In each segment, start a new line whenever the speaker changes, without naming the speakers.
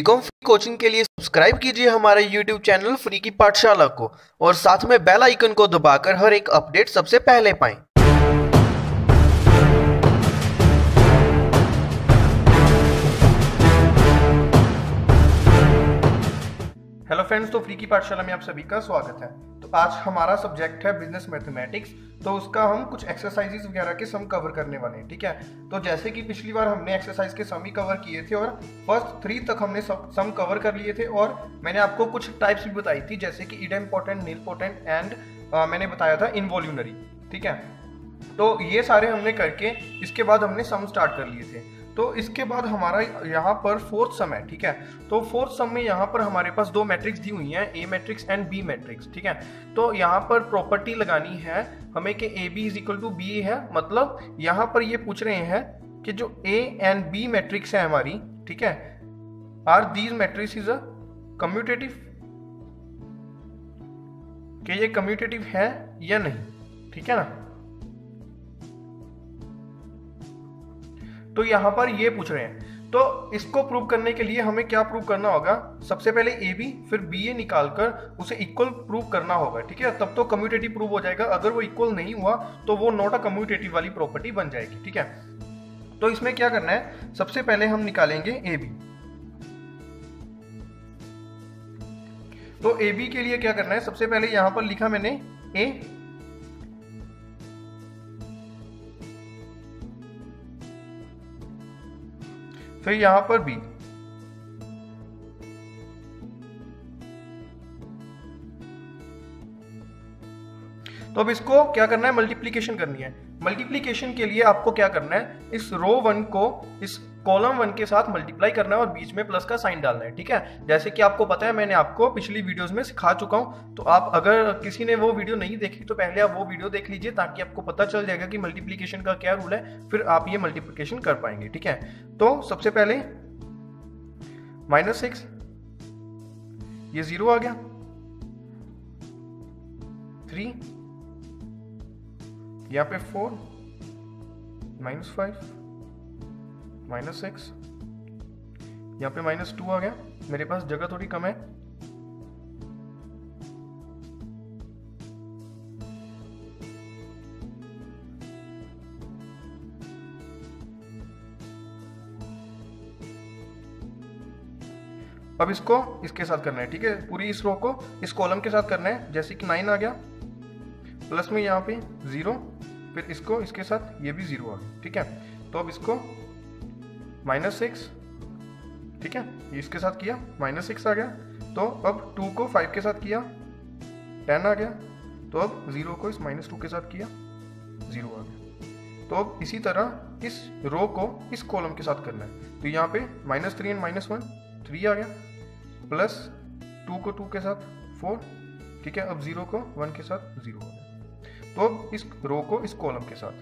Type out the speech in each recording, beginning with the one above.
BCom free coaching के लिए subscribe कीजिए हमारे YouTube चैनल फ्री की पाठशाला को और साथ में बेल आइकन को दबाकर हर एक अपडेट सबसे पहले पाएं।
हेलो फ्रेंड्स, तो फ्री की पाठशाला में आप सभी का स्वागत है। तो आज हमारा सब्जेक्ट है बिजनेस मैथमेटिक्स। तो उसका हम कुछ एक्सरसाइजेस वगैरह के सम कवर करने वाले हैं, ठीक है। तो जैसे कि पिछली बार हमने एक्सरसाइज के सम ही कवर किए थे और फर्स्ट 3 तक हमने सम कवर कर लिए थे और मैंने आपको कुछ टाइप्स भी बताई थी, जैसे कि इडेम्पोटेंट, नीलपोटेंट एंड मैंने बताया था इनवॉल्यूनरी, ठीक है। तो ये सारे हमने करके इसके बाद हमने सम स्टार्ट कर लिए थे। तो इसके बाद हमारा यहाँ पर फोर्थ सम है, ठीक है। तो फोर्थ सम में यहाँ पर हमारे पास दो मैट्रिक्स दी हुई हैं, ए मैट्रिक्स एंड बी मैट्रिक्स, ठीक है। तो यहाँ पर प्रॉपर्टी लगानी है हमें कि A B is equal to B है। मतलब यहाँ पर ये पूछ रहे हैं कि जो ए एंड बी मैट्रिक्स है हमारी, ठीक है, are these matrix is a commutative, कि ये कम्यूटेटिव है या नहीं, ठीक है ना। तो यहां पर ये पूछ रहे हैं, तो इसको प्रूव करने के लिए हमें क्या प्रूव करना होगा? सबसे पहले ए बी फिर बी ए निकालकर उसे इक्वल प्रूव करना होगा, ठीक है। तब तो कम्यूटेटिव प्रूव हो जाएगा। अगर वो इक्वल नहीं हुआ तो वो नॉट अ कम्यूटेटिव वाली प्रॉपर्टी बन जाएगी, ठीक है। तो इसमें क्या करना है, सबसे पहले हम निकालेंगे ए बी। तो ए बी के लिए क्या करना है, सबसे पहले यहां पर लिखा मैंने ए, फिर यहां पर बी, तो अब इसको क्या करना है, मल्टीप्लिकेशन करनी है। मल्टीप्लिकेशन के लिए आपको क्या करना है, इस रो 1 को इस कॉलम 1 के साथ मल्टीप्लाई करना है और बीच में प्लस का साइन डालना है, ठीक है। जैसे कि आपको पता है, मैंने आपको पिछली वीडियोस में सिखा चुका हूं। तो आप अगर किसी ने वो वीडियो नहीं देखी तो पहले आप वो वीडियो देख लीजिए, ताकि आपको पता चल जाएगा कि मल्टीप्लिकेशन का क्या रूल है, फिर आप ये मल्टीप्लिकेशन कर पाएंगे, ठीक है। तो सबसे पहले -6, ये 0 आ गया, 3, यहाँ पे 4, -5, -6, यहाँ पे -2 आ गया। मेरे पास जगह थोड़ी कम है, अब इसको इसके साथ करना है, ठीक है। पूरी इस रो को इस कॉलम के साथ करना है। जैसे कि 9 आ गया, प्लस में यहाँ पे 0, फिर इसको इसके साथ ये भी 0 आ गया, ठीक है। तो अब इसको -6, ठीक है, ये इसके साथ किया, -6 आ गया। तो अब 2 को 5 के साथ किया, 10 आ गया। तो अब 0 को इस -2 के साथ किया, 0 आ गया। तो अब इसी तरह इस रो को इस कॉलम के साथ करना है। तो यहाँ पे -3 एंड -1, 3 आ गया, प्लस 2 को 2 के साथ 4, ठीक है। अब 0 को 1 के साथ 0 हो गया। तो अब इस रो को इस कॉलम के साथ,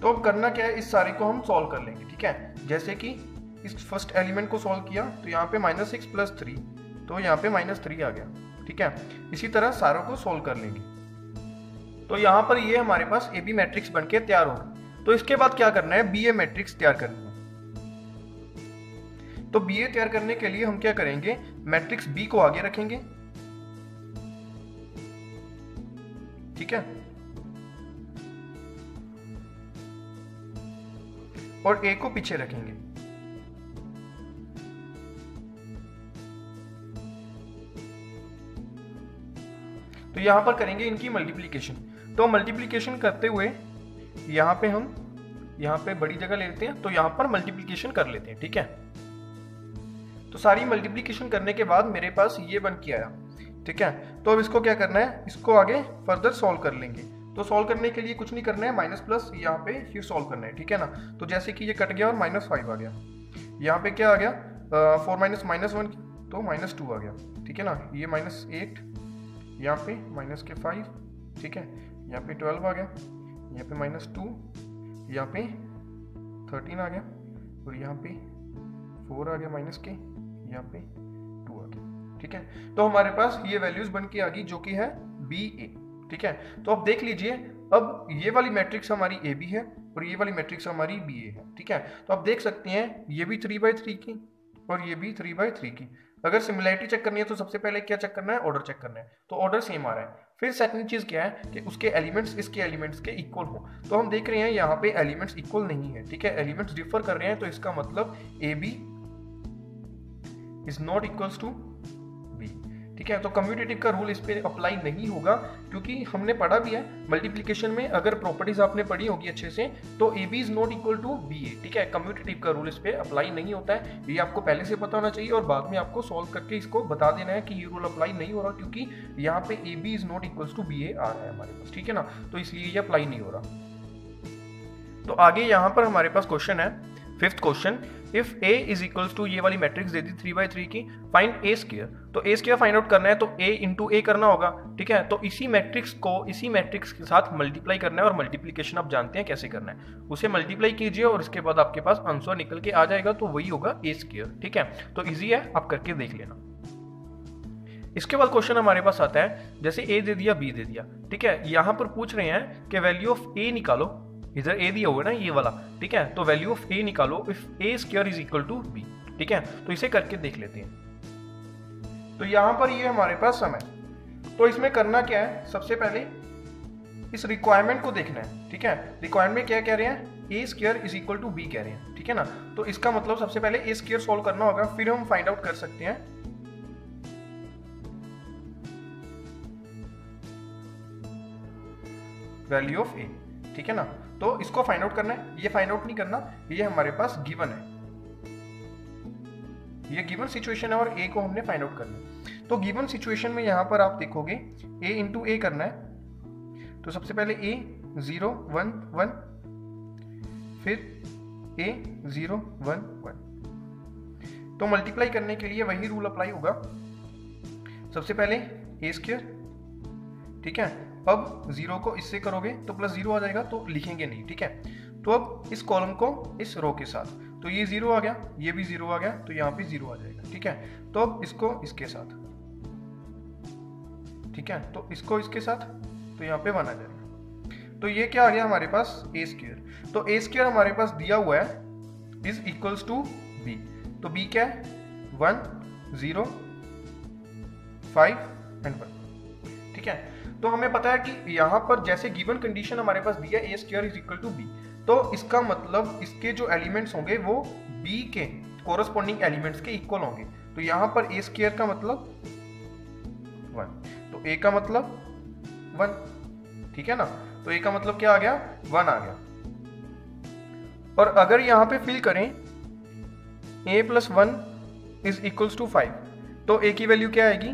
तो अब करना क्या है, इस सारे को हम सॉल्व कर लेंगे, ठीक है। जैसे कि इस फर्स्ट एलिमेंट को सॉल्व किया तो यहाँ पे -6 + 3, तो यहाँ पे -3 आ गया, ठीक है। इसी तरह सारों को सॉल्व कर लेंगे। तो यहाँ पर ये हमारे पास ए बी मैट्रिक्स बनके तैयार हो गई। तो इसके बाद क्या करना है, बी ए मैट्रिक्स तैयार करनी है। तो बी ए तैयार करने के लिए हम क्या करेंगे, मैट्रिक्स बी को आगे रखेंगे, ठीक है, और ए को पीछे रखेंगे। तो यहां पर करेंगे इनकी मल्टीप्लिकेशन। तो मल्टीप्लिकेशन करते हुए यहां पे हम यहां पे बड़ी जगह ले लेते हैं, तो यहां पर मल्टीप्लिकेशन कर लेते हैं, ठीक है। तो सारी मल्टीप्लिकेशन करने के बाद मेरे पास ये बन के आया, ठीक है। तो अब इसको क्या करना है, इसको आगे फर्दर सॉल्व कर लेंगे। तो सॉल्व करने के लिए कुछ नहीं करना है, माइनस प्लस यहाँ पे फिर सॉल्व करना है, ठीक है ना। तो जैसे कि ये कट गया और -5 आ गया, यहाँ पे क्या आ गया, 4 -1 तो -2 आ गया, ठीक है ना। ये -8, यहाँ पे -5, ठीक है, यहाँ पे 12 आ गया, यहाँ पे -2, यहाँ पे 13 आ गया और यहाँ पे 4 आ गया माइनस के, यहाँ पे 2 आ गया। ठीक है, तो हमारे पास ये वैल्यूज बन के आ गई जो कि है बी ए। ठीक है, तो अब देख लीजिए, अब ये वाली मैट्रिक्स हमारी ए बी है और ये वाली मैट्रिक्स हमारी बी ए है। ठीक है, तो आप देख सकते हैं ये भी 3/3 की और ये भी 3/3 की। अगर सिमिलैरिटी चेक करनी है तो सबसे पहले क्या चेक करना है, ऑर्डर चेक करना है, तो ऑर्डर सेम आ रहा है। फिर सेकंड चीज क्या है कि उसके एलिमेंट्स इसके एलिमेंट्स के इक्वल हो, तो हम देख रहे हैं यहाँ पे एलिमेंट्स इक्वल नहीं है। ठीक है, एलिमेंट्स डिफर कर रहे हैं, तो इसका मतलब A B is not equals to B. ठीक है, तो कम्यूटेटिव का रूल इस पे अप्लाई नहीं होगा, क्योंकि हमने पढ़ा भी है मल्टीप्लिकेशन में, अगर प्रॉपर्टीज आपने पढ़ी होगी अच्छे से, तो A B is not equal to B A. ठीक है, कम्यूटेटिव का रूल इस पे अप्लाई नहीं होता है, ये आपको पहले से पता होना चाहिए और बाद में आपको सॉल्व करके इसको बता देना है कि ये रूल अप्लाई नहीं हो रहा, क्योंकि यहाँ पे A B is not equals to B A आ रहा है हमारे पास। ठीक है ना, तो इसलिए ये अप्लाई नहीं हो रहा। तो आगे यहाँ पर हमारे पास क्वेश्चन है, fifth question, if a is equals to ये वाली मैट्रिक्स दे दी 3/3 की, फाइंड a स्क्वायर। तो a स्क्वायर फाइंड आउट करना है तो a इंटू a करना होगा। ठीक है, तो इसी मैट्रिक्स को इसी मैट्रिक्स के साथ मल्टीप्लाई करना है, और मल्टीप्लिकेशन आप जानते हैं कैसे करना है, उसे मल्टीप्लाई कीजिए और इसके बाद आपके पास आंसर निकल के आ जाएगा, तो वही होगा a स्क्वायर। ठीक है, तो इजी है, आप करके देख लेना। इसके बाद क्वेश्चन हमारे पास आता है, जैसे a दे दिया b दे दिया। ठीक है, यहाँ पर पूछ रहे हैं कि वैल्यू ऑफ a निकालो, इधर a दिया हुआ है ना ये वाला। ठीक है, तो वैल्यू ऑफ a निकालो if a square is equal to b। ठीक है, तो इसे करके देख लेते हैं। तो यहां पर ये हमारे पास सम है, तो इसमें करना क्या है, सबसे पहले इस रिक्वायरमेंट को देखना है। ठीक है, रिक्वायरमेंट में क्या कह रहे हैं, a square is equal to b कह रहे हैं। ठीक है ना, तो इसका मतलब सबसे पहले a स्क्वायर सॉल्व करना होगा, फिर हम फाइंड आउट कर सकते हैं वैल्यू ऑफ a। ठीक है ना, तो इसको फाइंड आउट करना है, ये फाइंड आउट नहीं करना, ये हमारे पास गिवन है, ये गिवन सिचुएशन है और a को हमने फाइंड आउट करना है। तो गिवन सिचुएशन में यहां पर आप देखोगे a इंटू a करना है, तो सबसे पहले a 0 1 1, फिर a 0 1 1, तो मल्टीप्लाई करने के लिए वही रूल अप्लाई होगा, सबसे पहले a स्क्वायर। ठीक है, अब 0 को इससे करोगे तो प्लस 0 आ जाएगा, तो लिखेंगे नहीं। ठीक है, तो अब इस कॉलम को इस रो के साथ, तो ये 0 आ गया, ये भी 0 आ गया, तो यहाँ पे 0 आ जाएगा। ठीक है, तो अब इसको इसके साथ, ठीक है, तो इसको इसके साथ, तो यहाँ पे 1 आ जाएगा। तो ये क्या आ गया हमारे पास, a स्क्वायर। तो a स्क्वायर हमारे पास दिया हुआ है इज इक्वल्स टू b, तो b क्या है, 1 0 5 एंड 1। ठीक है, तो हमें पता है कि यहाँ पर जैसे गिवन कंडीशन हमारे पास दिया a square is equal to b, तो इसका मतलब इसके जो एलिमेंट्स होंगे वो b के कोरस्पॉन्डिंग एलिमेंट्स के इक्वल होंगे। तो यहाँ पर a स्क्वायर का मतलब 1, तो a का मतलब 1। ठीक है ना, तो a का मतलब क्या आ गया, 1 आ गया। और अगर यहाँ पे फिल करें a plus 1 is equals to 5, तो a की वैल्यू क्या आएगी,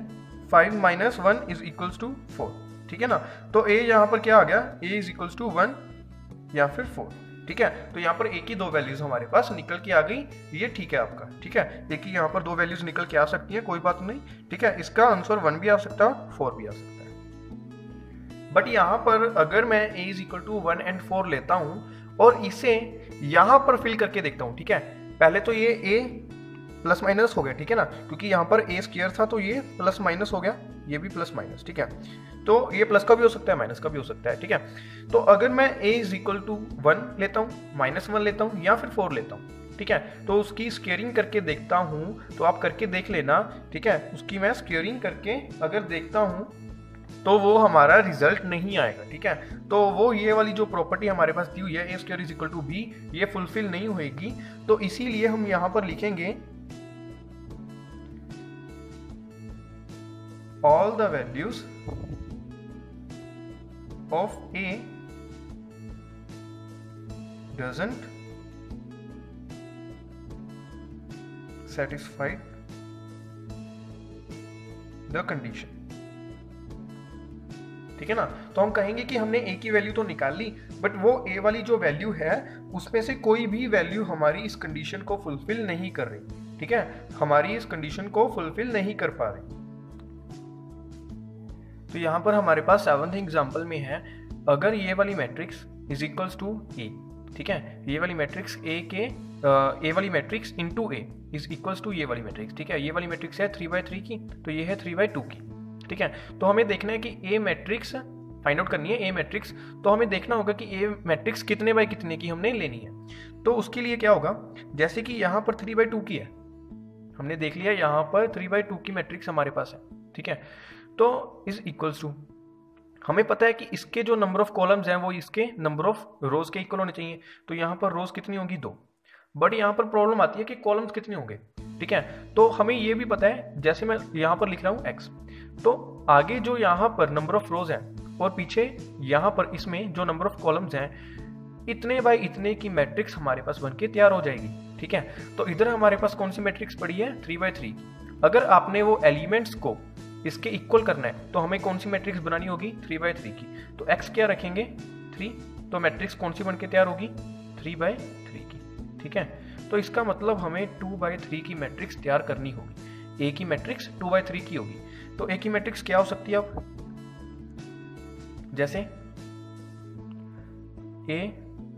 5 माइनस 1 इज इक्वल्स टू 4। ठीक है ना, तो a यहाँ पर क्या आ गया, a इज इक्वल्स टू 1 या फिर 4। ठीक है, तो यहाँ पर a की 2 वैल्यूज हमारे पास निकल के आ गई, ये ठीक है आपका। ठीक है, a की यहाँ पर 2 वैल्यूज निकल के आ सकती है, कोई बात नहीं। ठीक है, इसका आंसर 1 भी आ सकता है, 4 भी आ सकता है। बट यहाँ पर अगर मैं a is equal to 1 and 4 लेता हूँ और इसे यहाँ पर फिल करके देखता हूँ। ठीक है, पहले तो ये a प्लस माइनस हो गया। ठीक है ना, क्योंकि यहाँ पर a स्क्वायर था तो ये प्लस माइनस हो गया, ये भी प्लस माइनस। ठीक है, तो ये प्लस का भी हो सकता है, माइनस का भी हो सकता है। ठीक है, तो अगर मैं a इज इक्वल टू 1 लेता हूँ, -1 लेता हूँ या फिर 4 लेता हूँ, ठीक है, तो उसकी स्क्वेयरिंग करके देखता हूँ, तो आप करके देख लेना। ठीक है, उसकी मैं स्क्वेयरिंग करके अगर देखता हूँ तो वो हमारा रिजल्ट नहीं आएगा। ठीक है, तो वो ये वाली जो प्रॉपर्टी हमारे पास दी हुई है a square is equal to b, ये फुलफिल नहीं होगी। तो इसीलिए हम यहाँ पर लिखेंगे all the values of a doesn't satisfy the condition। ठीक है ना, तो हम कहेंगे कि हमने a की वैल्यू तो निकाल ली, बट वो a वाली जो वैल्यू है उसमें से कोई भी वैल्यू हमारी इस कंडीशन को फुलफिल नहीं कर रही। ठीक है, हमारी इस कंडीशन को फुलफिल नहीं कर पा रही। तो यहाँ पर हमारे पास 7th एग्जाम्पल में है, अगर ये वाली matrix is equals to A, ठीक है, ये वाली मैट्रिक्स ए के ए वाली matrix into A is equals to ये वाली मैट्रिक्स, ठीक है। ये वाली मैट्रिक्स है 3/3 की, तो ये है 3/2 की, ठीक है। तो हमें देखना है कि ए मैट्रिक्स फाइंड आउट करनी है, ए मैट्रिक्स। तो हमें देखना होगा कि ए मैट्रिक्स कितने बाय कितने की हमने लेनी है। तो उसके लिए क्या होगा, जैसे कि यहाँ पर 3/2 की है, हमने देख लिया यहाँ पर 3/2 की मैट्रिक्स हमारे पास है, ठीक है। तो इज इक्वल्स टू, हमें पता है कि इसके जो नंबर ऑफ कॉलम्स हैं वो इसके नंबर ऑफ रोज के इक्वल होने चाहिए। तो यहाँ पर रोज कितनी होंगी, 2। बट यहाँ पर प्रॉब्लम आती है कि कॉलम्स कितने होंगे, ठीक है। तो हमें ये भी पता है, जैसे मैं यहाँ पर लिख रहा हूँ x, तो आगे जो यहाँ पर नंबर ऑफ रोज हैं और पीछे यहाँ पर इसमें जो नंबर ऑफ कॉलम्स हैं, इतने बाय इतने की मैट्रिक्स हमारे पास बनके तैयार हो जाएगी, ठीक है। तो इधर हमारे पास कौन सी मैट्रिक्स पड़ी है, 3/3। अगर आपने वो एलिमेंट्स को इसके इक्वल करना है तो हमें कौन सी मैट्रिक्स बनानी होगी, 3/3 की। तो x क्या रखेंगे, 3, तो मैट्रिक्स कौन सी बनके तैयार होगी, 3/3 की, ठीक है। तो इसका मतलब हमें 2/3 की मैट्रिक्स तैयार करनी होगी। a की मैट्रिक्स 2/3 की होगी। तो a की मैट्रिक्स क्या हो सकती है अब, जैसे A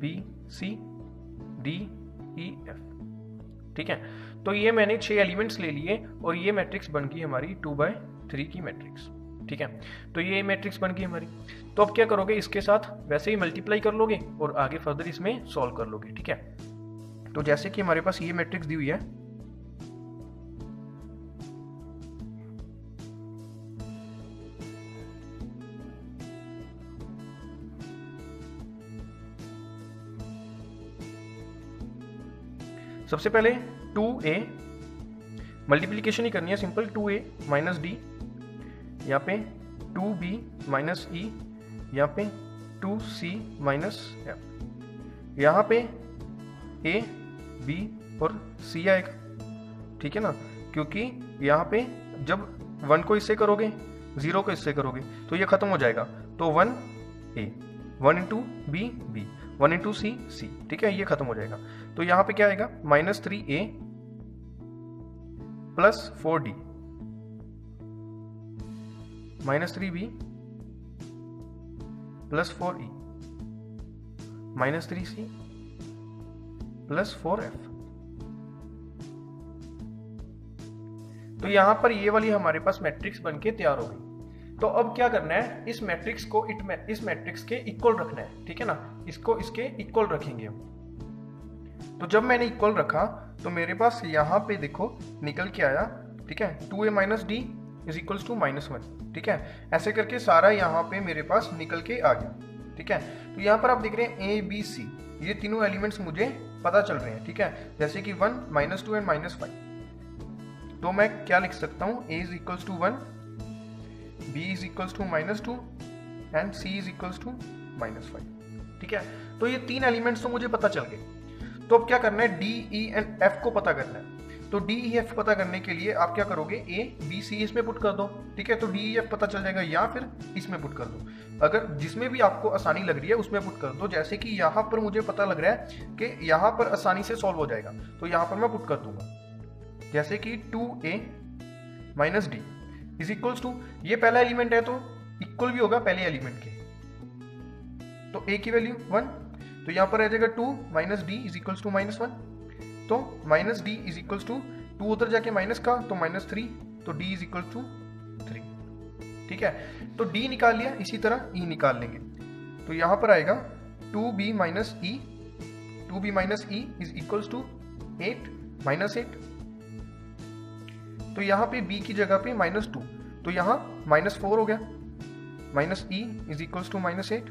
B C D E F, ठीक है। तो ये मैंने 6 एलिमेंट्स ले लिए और ये मैट्रिक्स बन गई हमारी 2/3 की मैट्रिक्स, ठीक है। तो ये मैट्रिक्स बन गई हमारी। तो अब क्या करोगे, इसके साथ वैसे ही मल्टीप्लाई कर लोगे और आगे फर्दर इसमें सॉल्व कर लोगे, ठीक है। तो जैसे कि हमारे पास ये मैट्रिक्स दी हुई है, सबसे पहले 2a, मल्टीप्लीकेशन ही करनी है सिंपल, 2a माइनस डी, यहाँ पे 2b माइनस ई, यहाँ पे 2c माइनस एफ, यहाँ पे a b और c आएगा, ठीक है ना। क्योंकि यहाँ पे जब 1 को इससे करोगे, 0 को इससे करोगे तो ये खत्म हो जाएगा। तो 1a, 1 into b b, 1 into C C, ठीक है, ये खत्म हो जाएगा। तो यहाँ पे क्या आएगा, -3a plus 4d, -3b plus 4e, -3c plus 4f। तो यहां पर ये वाली हमारे पास मैट्रिक्स बनके तैयार हो गई। तो अब क्या करना है, इस मैट्रिक्स को इस मैट्रिक्स के इक्वल रखना है, ठीक है ना। इसको इसके इक्वल रखेंगे हम। तो जब मैंने इक्वल रखा तो मेरे पास यहाँ पे देखो निकल के आया, ठीक है, 2a minus D is equals to -1, ठीक है। ऐसे करके सारा यहाँ पे मेरे पास निकल के आ गया, ठीक है। तो यहाँ पर आप देख रहे हैं a b c, ये तीनों एलिमेंट्स मुझे पता चल रहे हैं, ठीक है। जैसे कि 1, -2 एंड -5। तो मैं क्या लिख सकता हूँ, a is equals to 1, b is equals to -2 and c is equals to -5, ठीक है। तो ये 3 एलिमेंट्स तो मुझे पता चल गए। तो अब क्या करना है, डी ई एंड एफ को पता करना है। तो डी ई एफ पता करने के लिए आप क्या करोगे, ए बी सी इसमें पुट कर दो, ठीक है। तो डी ई एफ पता चल जाएगा, या फिर इसमें पुट कर दो। अगर जिसमें भी आपको आसानी लग रही है उसमें पुट कर दो। जैसे कि यहाँ पर मुझे पता लग रहा है कि यहाँ पर आसानी से सॉल्व हो जाएगा, तो यहाँ पर मैं पुट कर दूंगा। जैसे कि 2a minus D is equals to, ये पहला एलिमेंट है तो इक्वल भी होगा पहले एलिमेंट के। तो a की वैल्यू 1, तो यहाँ पर आ जाएगा 2 minus D is equals to -1। तो minus D is equals to 2 उधर जाके माइनस का, तो -3, तो d इज इक्वल टू 3, ठीक है। तो d निकाल लिया, इसी तरह e निकाल लेंगे। तो यहाँ पर आएगा 2b minus E, 2b minus E is equals to 8 -8। तो यहाँ पे b की जगह पे -2, तो यहाँ -4 हो गया, minus E is equals to -8।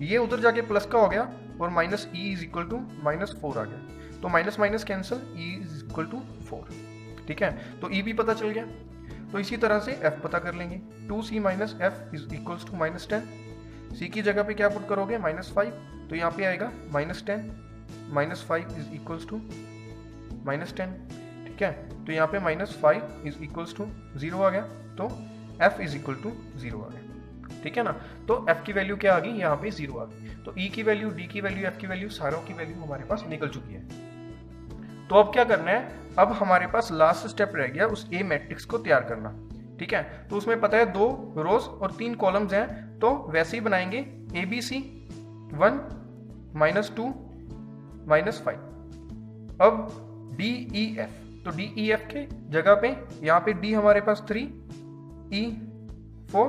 ये उधर जाके प्लस का हो गया और minus E is equal to -4 आ गया। तो minus minus cancel, E is equal to 4, ठीक है। तो ई भी पता चल गया। तो इसी तरह से एफ पता कर लेंगे, 2c minus F is equals to -10। C की जगह पे क्या पुट करोगे, -5, तो यहाँ पे आएगा -10, -5 इज इक्वल्स टू -10, ठीक है। तो यहाँ पे -5 इज इक्वल्स टू 0 आ गया, तो f इज इक्वल टू 0 आ गया, ठीक है ना। तो f की वैल्यू क्या आ गई, यहाँ पे 0 आ गई। तो e की वैल्यू, d की वैल्यू, f की वैल्यू, सारों की वैल्यू हमारे पास निकल चुकी है। तो अब क्या करना है, अब हमारे पास लास्ट स्टेप रह गया उस A मैट्रिक्स को तैयार करना, ठीक है। तो उसमें पता है 2 रोज और 3 कॉलम्स हैं, तो वैसे ही बनाएंगे ABC 1 -2 -5, अब डी ई एफ, तो डी ई एफ के जगह पे यहाँ पे डी हमारे पास 3, ई 4,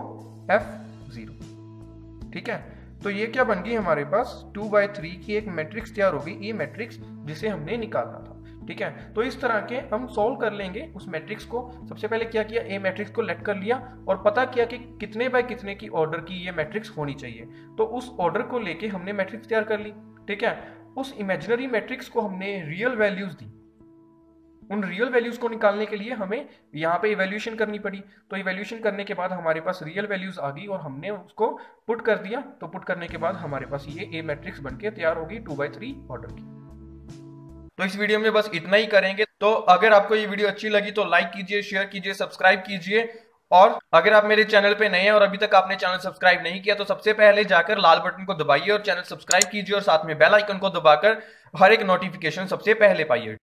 एफ 0। ठीक है, तो ये क्या बन गई हमारे पास 2/3 की एक मैट्रिक्स तैयार होगी, ये मैट्रिक्स जिसे हमने निकालना था। ठीक है, तो इस तरह के हम सॉल्व कर लेंगे उस मैट्रिक्स को। सबसे पहले क्या किया, ए मैट्रिक्स को लेट कर लिया और पता किया कि कितने बाय कितने की ऑर्डर की ये मैट्रिक्स होनी चाहिए, तो उस ऑर्डर को लेके हमने मैट्रिक्स तैयार कर ली। ठीक है, उस इमेजिनरी मैट्रिक्स को हमने रियल वैल्यूज दी, उन रियल वैल्यूज को निकालने के लिए हमें यहाँ पे इवैल्यूएशन करनी पड़ी। तो इवैल्यूएशन करने के बाद हमारे पास रियल वैल्यूज आ गई और हमने उसको पुट कर दिया। तो पुट करने के बाद हमारे पास ये ए मैट्रिक्स बनके तैयार होगी 2/3 ऑर्डर की।
तो इस वीडियो में बस इतना ही करेंगे। तो अगर आपको ये वीडियो अच्छी लगी तो लाइक कीजिए, शेयर कीजिए, सब्सक्राइब कीजिए। और अगर आप मेरे चैनल पे नए हैं और अभी तक आपने चैनल सब्सक्राइब नहीं किया तो सबसे पहले जाकर लाल बटन को दबाइए और चैनल सब्सक्राइब कीजिए और साथ में बेल आइकन को दबाकर हर एक नोटिफिकेशन सबसे पहले पाइए।